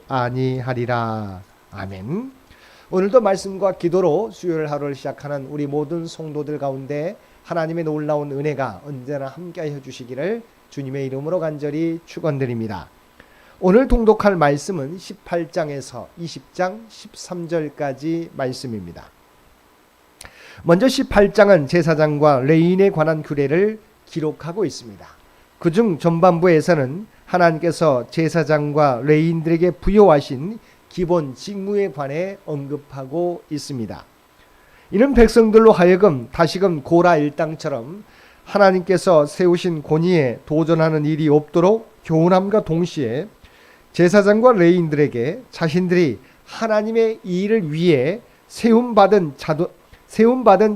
아니하리라. 아멘. 오늘도 말씀과 기도로 수요일 하루를 시작하는 우리 모든 성도들 가운데 하나님의 놀라운 은혜가 언제나 함께하여 주시기를 주님의 이름으로 간절히 축원드립니다. 오늘 통독할 말씀은 18장에서 20장 13절까지 말씀입니다. 먼저 18장은 제사장과 레위인에 관한 규례를 기록하고 있습니다. 그중 전반부에서는 하나님께서 제사장과 레위인들에게 부여하신 기본 직무에 관해 언급하고 있습니다. 이는 백성들로 하여금 다시금 고라 일당처럼 하나님께서 세우신 권위에 도전하는 일이 없도록 교훈함과 동시에 제사장과 레위인들에게 자신들이 하나님의 일을 위해 세움받은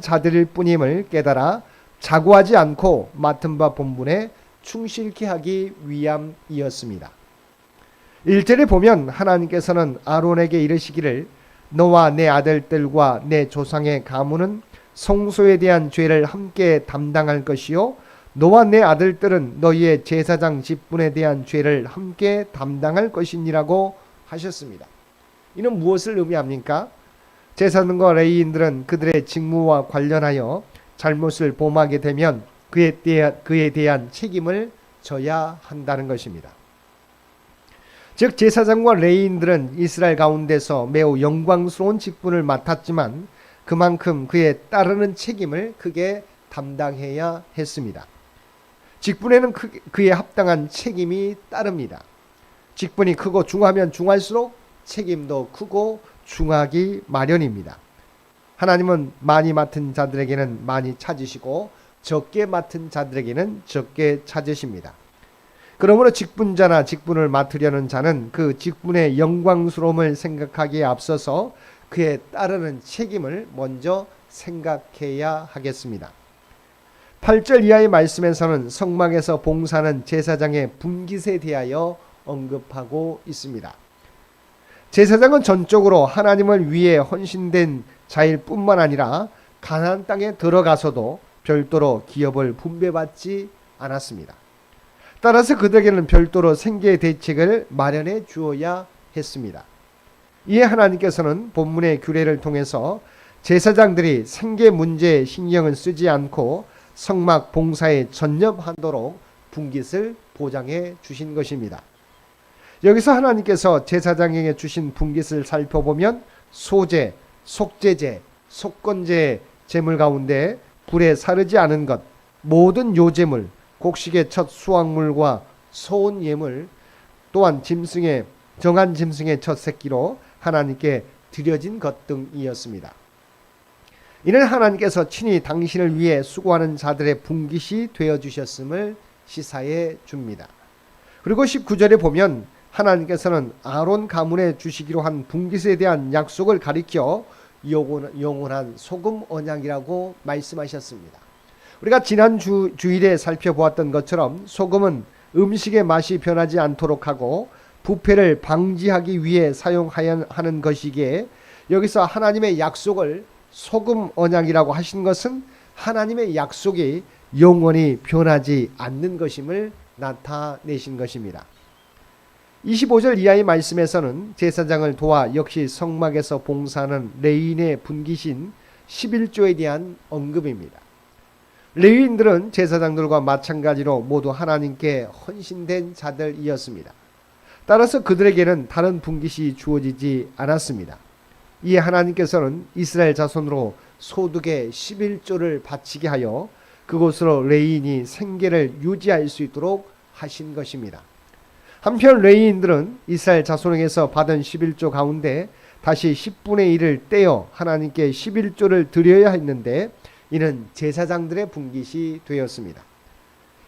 자들일 뿐임을 깨달아 자고하지 않고 맡은 바 본분에 충실케 하기 위함이었습니다. 1절에 보면 하나님께서는 아론에게 이르시기를 너와 내 아들들과 내 조상의 가문은 성소에 대한 죄를 함께 담당할 것이요 너와 내 아들들은 너희의 제사장 직분에 대한 죄를 함께 담당할 것이니라고 하셨습니다. 이는 무엇을 의미합니까? 제사장과 레위인들은 그들의 직무와 관련하여 잘못을 범하게 되면 그에 대한 책임을 져야 한다는 것입니다. 즉 제사장과 레위인들은 이스라엘 가운데서 매우 영광스러운 직분을 맡았지만 그만큼 그에 따르는 책임을 크게 담당해야 했습니다. 직분에는 그에 합당한 책임이 따릅니다. 직분이 크고 중하면 중할수록 책임도 크고 중하기 마련입니다. 하나님은 많이 맡은 자들에게는 많이 찾으시고 적게 맡은 자들에게는 적게 찾으십니다. 그러므로 직분자나 직분을 맡으려는 자는 그 직분의 영광스러움을 생각하기에 앞서서 그에 따르는 책임을 먼저 생각해야 하겠습니다. 8절 이하의 말씀에서는 성막에서 봉사하는 제사장의 분깃에 대하여 언급하고 있습니다. 제사장은 전적으로 하나님을 위해 헌신된 자일 뿐만 아니라 가나안 땅에 들어가서도 별도로 기업을 분배받지 않았습니다. 따라서 그들에게는 별도로 생계 대책을 마련해 주어야 했습니다. 이에 하나님께서는 본문의 규례를 통해서 제사장들이 생계 문제에 신경을 쓰지 않고 성막 봉사에 전념하도록 분깃을 보장해 주신 것입니다. 여기서 하나님께서 제사장에게 주신 분깃을 살펴보면 소제, 속제제, 속건제의 제물 가운데 불에 사르지 않은 것, 모든 요제물, 곡식의 첫 수확물과 소은 예물, 또한 정한 짐승의 첫 새끼로 하나님께 드려진 것 등이었습니다. 이는 하나님께서 친히 당신을 위해 수고하는 자들의 분깃이 되어주셨음을 시사해 줍니다. 그리고 19절에 보면 하나님께서는 아론 가문에 주시기로 한 분깃에 대한 약속을 가리켜 영원한 소금 언약이라고 말씀하셨습니다. 우리가 지난 주일에 살펴보았던 것처럼 소금은 음식의 맛이 변하지 않도록 하고 부패를 방지하기 위해 사용해야 하는 것이기에 여기서 하나님의 약속을 소금 언약이라고 하신 것은 하나님의 약속이 영원히 변하지 않는 것임을 나타내신 것입니다. 25절 이하의 말씀에서는 제사장을 도와 역시 성막에서 봉사하는 레위인의 분깃인 11조에 대한 언급입니다. 레위인들은 제사장들과 마찬가지로 모두 하나님께 헌신된 자들이었습니다. 따라서 그들에게는 다른 분깃이 주어지지 않았습니다. 이에 하나님께서는 이스라엘 자손으로 소득의 11조를 바치게 하여 그곳으로 레위인이 생계를 유지할 수 있도록 하신 것입니다. 한편 레위인들은 이스라엘 자손에게서 받은 11조 가운데 다시 10분의 1을 떼어 하나님께 11조를 드려야 했는데 이는 제사장들의 분깃이 되었습니다.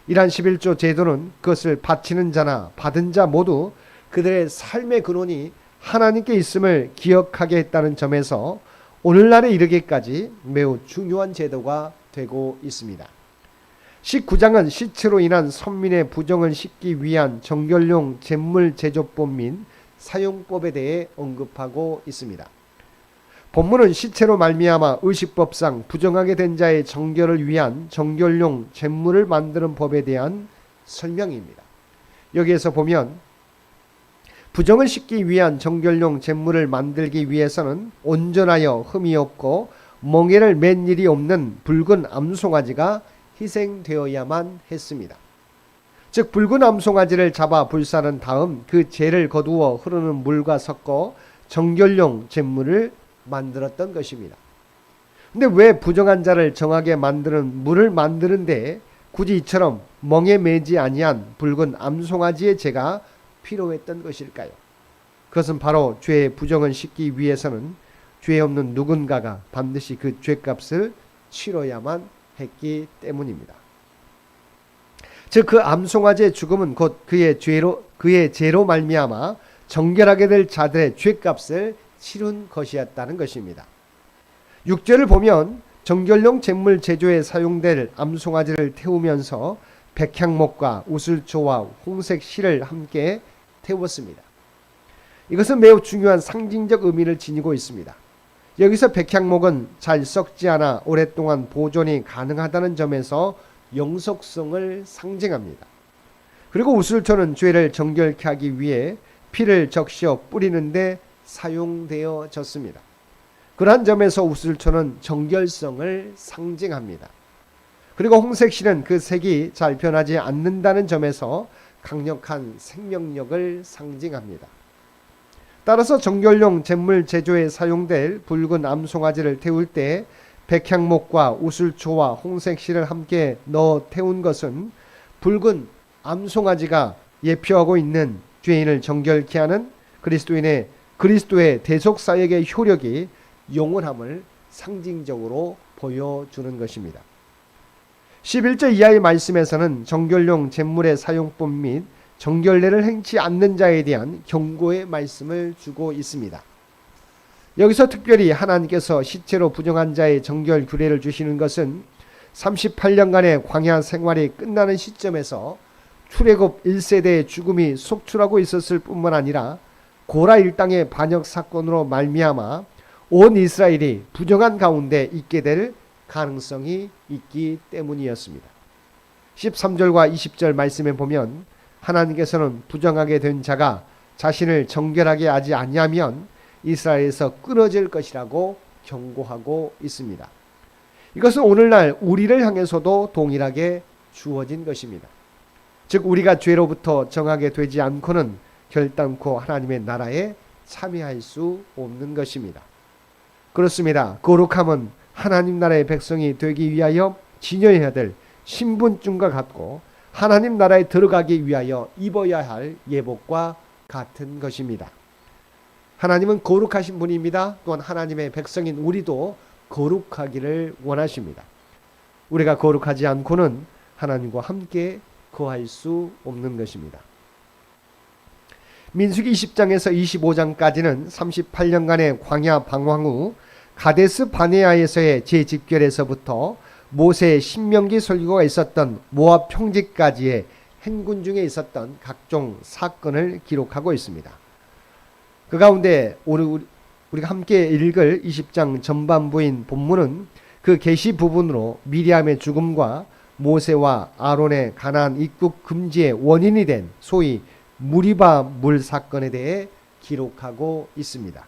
이러한 11조 제도는 그것을 바치는 자나 받은 자 모두 그들의 삶의 근원이 하나님께 있음을 기억하게 했다는 점에서 오늘날에 이르기까지 매우 중요한 제도가 되고 있습니다. 19장은 시체로 인한 선민의 부정을 씻기 위한 정결용 제물 제조법 및 사용법에 대해 언급하고 있습니다. 본문은 시체로 말미암아 의식법상 부정하게 된 자의 정결을 위한 정결용 제물을 만드는 법에 대한 설명입니다. 여기에서 보면 부정을 씻기 위한 정결용 제물을 만들기 위해서는 온전하여 흠이 없고 멍에를 맨 일이 없는 붉은 암송아지가 희생되어야만 했습니다. 즉 붉은 암송아지를 잡아 불사른 다음 그 죄를 거두어 흐르는 물과 섞어 정결용 제물을 만들었던 것입니다. 근데 왜 부정한 자를 정하게 만드는 물을 만드는데 굳이 이처럼 멍에 매지 아니한 붉은 암송아지의 죄가 필요했던 것일까요? 그것은 바로 죄의 부정을 씻기 위해서는 죄 없는 누군가가 반드시 그 죄값을 치러야만 했기 때문입니다. 즉 그 암송아지의 죽음은 곧 그의 죄로 말미암아 정결하게 될 자들의 죄값을 치른 것이었다는 것입니다. 6절을 보면 정결용 제물 제조에 사용될 암송아지를 태우면서 백향목과 우슬초와 홍색 실을 함께 태웠습니다. 이것은 매우 중요한 상징적 의미를 지니고 있습니다. 여기서 백향목은 잘 썩지 않아 오랫동안 보존이 가능하다는 점에서 영속성을 상징합니다. 그리고 우슬초는 죄를 정결케 하기 위해 피를 적셔 뿌리는데 사용되어졌습니다. 그러한 점에서 우슬초는 정결성을 상징합니다. 그리고 홍색실은 그 색이 잘 변하지 않는다는 점에서 강력한 생명력을 상징합니다. 따라서 정결용 제물 제조에 사용될 붉은 암송아지를 태울 때 백향목과 우슬초와 홍색실을 함께 넣어 태운 것은 붉은 암송아지가 예표하고 있는 죄인을 정결케 하는 그리스도의 대속사역의 효력이 영원함을 상징적으로 보여주는 것입니다. 11절 이하의 말씀에서는 정결용 제물의 사용법 및 정결례를 행치 않는 자에 대한 경고의 말씀을 주고 있습니다. 여기서 특별히 하나님께서 시체로 부정한 자의 정결 규례를 주시는 것은 38년간의 광야 생활이 끝나는 시점에서 출애굽 1세대의 죽음이 속출하고 있었을 뿐만 아니라 고라 일당의 반역 사건으로 말미암아 온 이스라엘이 부정한 가운데 있게 될 가능성이 있기 때문이었습니다. 13절과 20절 말씀에 보면 하나님께서는 부정하게 된 자가 자신을 정결하게 하지 아니하면 이스라엘에서 끊어질 것이라고 경고하고 있습니다. 이것은 오늘날 우리를 향해서도 동일하게 주어진 것입니다. 즉 우리가 죄로부터 정하게 되지 않고는 결단코 하나님의 나라에 참여할 수 없는 것입니다. 그렇습니다. 거룩함은 하나님 나라의 백성이 되기 위하여 지녀야 될 신분증과 같고 하나님 나라에 들어가기 위하여 입어야 할 예복과 같은 것입니다. 하나님은 거룩하신 분입니다. 또한 하나님의 백성인 우리도 거룩하기를 원하십니다. 우리가 거룩하지 않고는 하나님과 함께 거할 수 없는 것입니다. 민수기 20장에서 25장까지는 38년간의 광야 방황 후 가데스 바네아에서의 재집결에서부터 모세의 신명기 설교가 있었던 모압 평지까지의 행군 중에 있었던 각종 사건을 기록하고 있습니다. 그 가운데 오늘 우리가 함께 읽을 20장 전반부인 본문은 그 계시 부분으로 미리암의 죽음과 모세와 아론의 가나안 입국 금지의 원인이 된 소위 무리바 물 사건에 대해 기록하고 있습니다.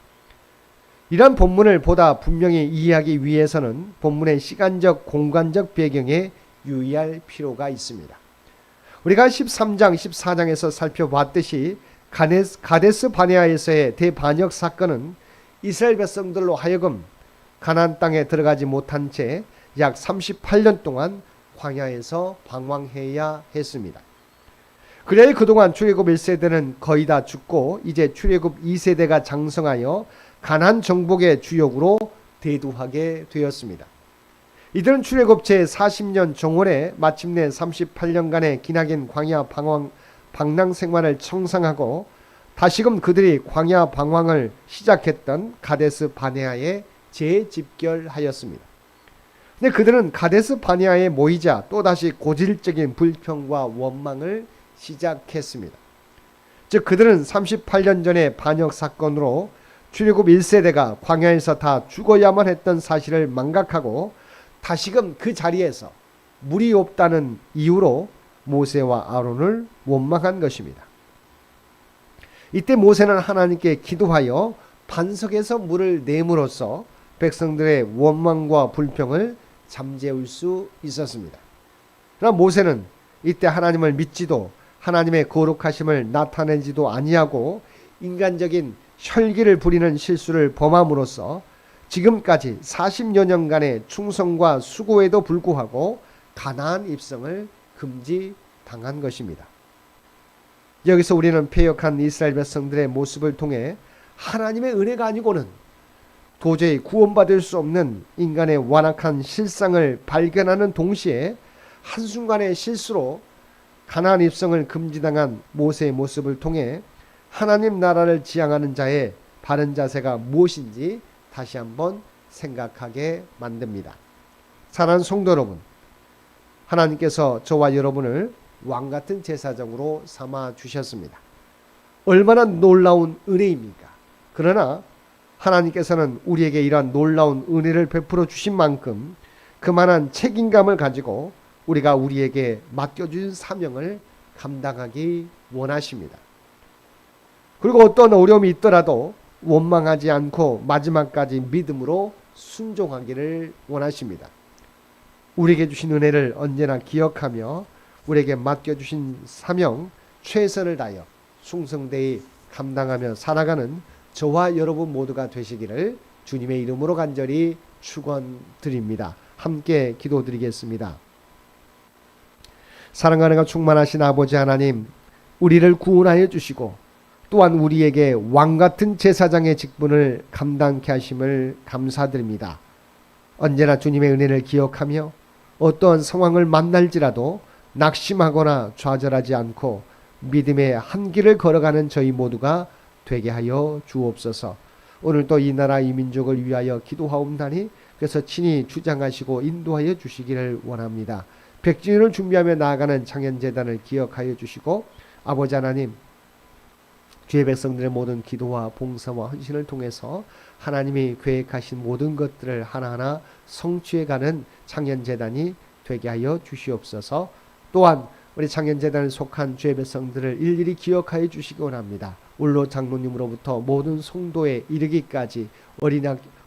이러한 본문을 보다 분명히 이해하기 위해서는 본문의 시간적 공간적 배경에 유의할 필요가 있습니다. 우리가 13장 14장에서 살펴봤듯이 가데스 바네아에서의 대반역 사건은 이스라엘 백성들로 하여금 가나안 땅에 들어가지 못한 채 약 38년 동안 광야에서 방황해야 했습니다. 그래야 그동안 출애굽 1세대는 거의 다 죽고 이제 출애굽 2세대가 장성하여 가나안 정복의 주역으로 대두하게 되었습니다. 이들은 출애굽 제40년 정월에 마침내 38년간의 기나긴 광야 방랑 생활을 청산하고 다시금 그들이 광야 방황을 시작했던 가데스 바네아에 재집결하였습니다. 근데 그들은 가데스 바네아에 모이자 또다시 고질적인 불평과 원망을 시작했습니다. 즉 그들은 38년 전의 반역 사건으로 출애굽 1세대가 광야에서 다 죽어야만 했던 사실을 망각하고 다시금 그 자리에서 물이 없다는 이유로 모세와 아론을 원망한 것입니다. 이때 모세는 하나님께 기도하여 반석에서 물을 내므로써 백성들의 원망과 불평을 잠재울 수 있었습니다. 그러나 모세는 이때 하나님을 믿지도 하나님의 거룩하심을 나타내지도 아니하고 인간적인 혈기를 부리는 실수를 범함으로써 지금까지 40여 년간의 충성과 수고에도 불구하고 가나안 입성을 금지당한 것입니다. 여기서 우리는 패역한 이스라엘 백성들의 모습을 통해 하나님의 은혜가 아니고는 도저히 구원받을 수 없는 인간의 완악한 실상을 발견하는 동시에 한순간의 실수로 가나안 입성을 금지당한 모세의 모습을 통해 하나님 나라를 지향하는 자의 바른 자세가 무엇인지 다시 한번 생각하게 만듭니다. 사랑하는 성도 여러분, 하나님께서 저와 여러분을 왕같은 제사장으로 삼아 주셨습니다. 얼마나 놀라운 은혜입니까? 그러나 하나님께서는 우리에게 이러한 놀라운 은혜를 베풀어 주신 만큼 그만한 책임감을 가지고 우리가 우리에게 맡겨준 사명을 감당하기 원하십니다. 그리고 어떤 어려움이 있더라도 원망하지 않고 마지막까지 믿음으로 순종하기를 원하십니다. 우리에게 주신 은혜를 언제나 기억하며 우리에게 맡겨주신 사명 최선을 다하여 충성되이 감당하며 살아가는 저와 여러분 모두가 되시기를 주님의 이름으로 간절히 축원드립니다. 함께 기도드리겠습니다. 사랑하는 충만하신 아버지 하나님, 우리를 구원하여 주시고 또한 우리에게 왕같은 제사장의 직분을 감당케 하심을 감사드립니다. 언제나 주님의 은혜를 기억하며 어떠한 상황을 만날지라도 낙심하거나 좌절하지 않고 믿음의 한 길을 걸어가는 저희 모두가 되게 하여 주옵소서. 오늘도 이 나라 이 민족을 위하여 기도하옵나니 그래서 친히 주장하시고 인도하여 주시기를 원합니다. 백주년을 준비하며 나아가는 창현재단을 기억하여 주시고 아버지 하나님, 주의 백성들의 모든 기도와 봉사와 헌신을 통해서 하나님이 계획하신 모든 것들을 하나하나 성취해가는 창현재단이 되게 하여 주시옵소서. 또한 우리 창현재단에 속한 주의 백성들을 일일이 기억하여 주시기 원합니다. 울로 장로님으로부터 모든 성도에 이르기까지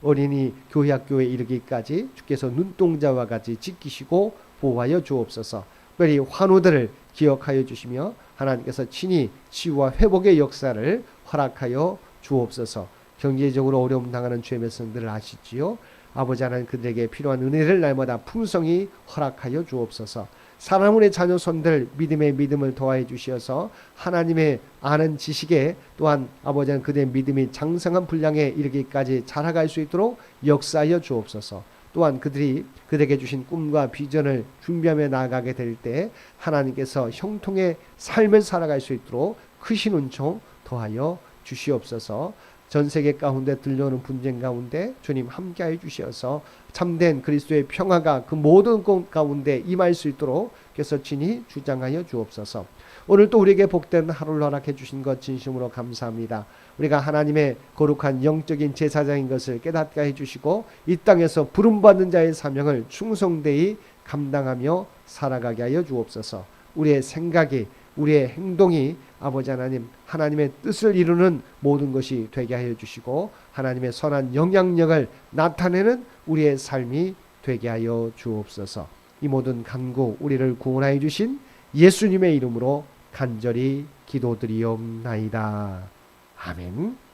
어린이 교회학교에 이르기까지 주께서 눈동자와 같이 지키시고 보호하여 주옵소서. 특별히 환우들을 기억하여 주시며 하나님께서 친히 치유와 회복의 역사를 허락하여 주옵소서. 경제적으로 어려움 당하는 주의 백성들을 아시지요. 아버지 하나님, 그들에게 필요한 은혜를 날마다 풍성히 허락하여 주옵소서. 사랑하는 자녀 손들 믿음의 믿음을 더하여 주시어서 하나님의 아는 지식에 또한 아버지 하나님 그들의 믿음이 장성한 분량에 이르기까지 자라갈 수 있도록 역사하여 주옵소서. 또한 그들에게 주신 꿈과 비전을 준비하며 나아가게 될 때 하나님께서 형통의 삶을 살아갈 수 있도록 크신 은총 더하여 주시옵소서. 전 세계 가운데 들려오는 분쟁 가운데 주님 함께하여 주시어서 참된 그리스도의 평화가 그 모든 것 가운데 임할 수 있도록 그래서 친히 주장하여 주옵소서. 오늘 또 우리에게 복된 하루를 허락해 주신 것 진심으로 감사합니다. 우리가 하나님의 거룩한 영적인 제사장인 것을 깨닫게 해주시고 이 땅에서 부름받는 자의 사명을 충성되이 감당하며 살아가게 하여 주옵소서. 우리의 생각이 우리의 행동이 아버지 하나님 하나님의 뜻을 이루는 모든 것이 되게 하여 주시고 하나님의 선한 영향력을 나타내는 우리의 삶이 되게 하여 주옵소서. 이 모든 간구 우리를 구원하여 주신 예수님의 이름으로 간절히 기도드리옵나이다. 아멘.